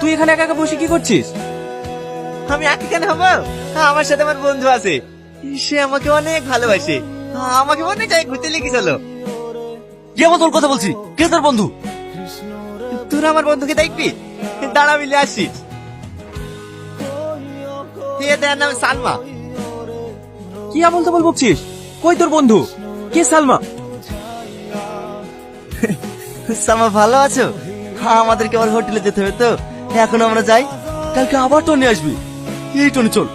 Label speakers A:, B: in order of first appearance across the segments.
A: তুই এখানে একা একা বসে কি করছিস?
B: আমি একা কেন হবো? আমার সাথে আমার বন্ধু আছে, সে আমাকে অনেক ভালোবাসে, আমাকে অনেক জায়গায় ঘুরতে লিখে চলো।
A: কি বদল কথা বলছি? কে তোর বন্ধু?
B: তোর আমার বন্ধুকে দেখবি, দাঁড়া মিলে আসি। দেয়ার নাম সালমা।
A: কি বলতে বলছিস? কই তোর বন্ধু? কে সালমা?
B: সালমা ভালো আছো? আমাদেরকে আবার হোটেলে যেতে হবে তো, এখন আমরা যাই।
A: কালকে আবার টনি আসবি। এই টনি চল।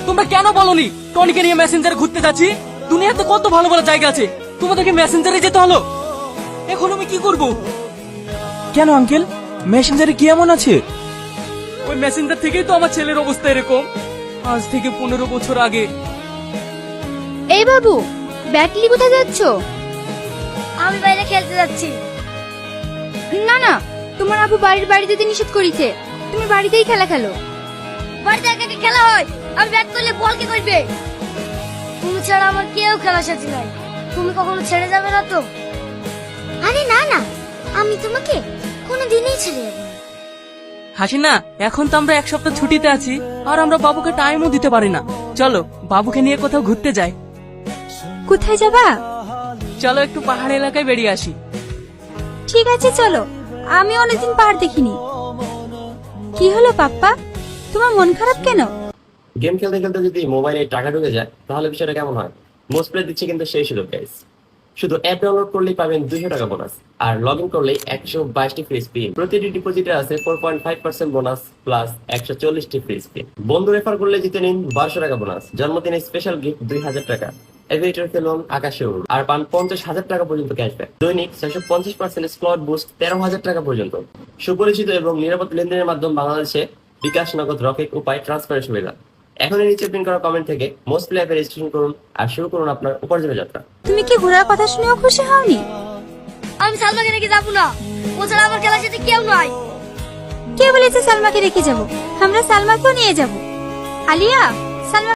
A: তোমরা কেন বলনি টনিকে নিয়ে মেসেঞ্জারে ঘুরতে যাচ্ছি? দুনিয়াতে কত ভালো ভালো জায়গা আছে, তোমাদেরকে মেসেঞ্জারে যেতে হলো। এখন আমি কি করব? কেন আঙ্কেল, মেসেঞ্জারে কি এমন আছে? ওই মেসেঞ্জার থেকেই তো আমার ছেলের অবস্থা এরকম। আজ থেকে 15 বছর আগে।
C: এই বাবু, ব্যাটলি কোথায় যাচ্ছ? আমি বাইরে খেলতে যাচ্ছি। না না, তোমার আবু বাড়িতে নিষেধ করেছে, তুমি বাড়িতেই খেলা খেলো। বাড়িতে একা একা খেলা হয়, আমি ব্যাট করলে বল কে করবে? তুমি ছাড়া আমার কেউ খেলার সাথে নাই, তুমি কখনো ছেড়ে যাবে না তো? আরে না না, আমি তোমাকে কোনোদিনই ছেড়ে যাব না।
A: হাসিনা, এখন তো আমরা এক সপ্তাহ ছুটিতে আছি, আর আমরা বাবুকে টাইমও দিতে পারি না। চলো বাবুকে নিয়ে কোথাও ঘুরতে যাই।
C: কোথায় যাবা?
A: চলো একটু পাহাড় এলাকায় বেরিয়ে আসি।
C: ঠিক আছে চলো, আমি অনেকদিন পাহাড় দেখিনি। কি হলো পাপ্পা, তোমার মন খারাপ কেন?
D: গেম খেলতে খেলতে যদি মোবাইলে টাকা ঢুকে যায় তাহলে বিষয়টা কেমন হয়? মোস্ট প্লে দিচ্ছে কিন্তু সেই সুযোগ গাইস। শুধু অ্যাপ ডাউনলোড করলেই পাবেন 200 টাকা বোনাস, আর লগ ইন করলেই 122টি ফ্রি স্পিন। প্রতিটি ডিপোজিটে আছে 4.5% বোনাস প্লাস 140টি ফ্রি স্পিন। বন্ধু রেফার করলে জিতে নিন 1200 টাকা বোনাস, জন্মদিনে স্পেশাল গিফট 2000 টাকা, এভিয়েটর ফেলুন আকাশে উড়ুন, আর পান 50,000 টাকা পর্যন্ত ক্যাশব্যাক। দৈনিক 650% স্লট বুস্ট 13,000 টাকা পর্যন্ত। সুপরিচিত এবং নিরাপদ লেনদেনের মাধ্যম বাংলাদেশে বিকাশ, নগদ, রকেট উপায় ট্রান্সফারের সুবিধা। এখনই নিচে প্রিন্ট করা কমেন্ট থেকে মোস্ট প্লে অ্যাপে রেজিস্ট্রেশন করুন আর শুরু করুন আপনার উপার্জনের যাত্রা।
C: তুমি কি ঘোরার কথা শুনেও খুশি হওনি? আমি সালমাকে রেখে যাবো না, ও ছাড়া আমার খেলার সাথে কেউ নাই। কে বলেছে সালমাকে রেখে যাব? আমরা সালমাকেও নিয়ে যাব। আলিয়া, সালমা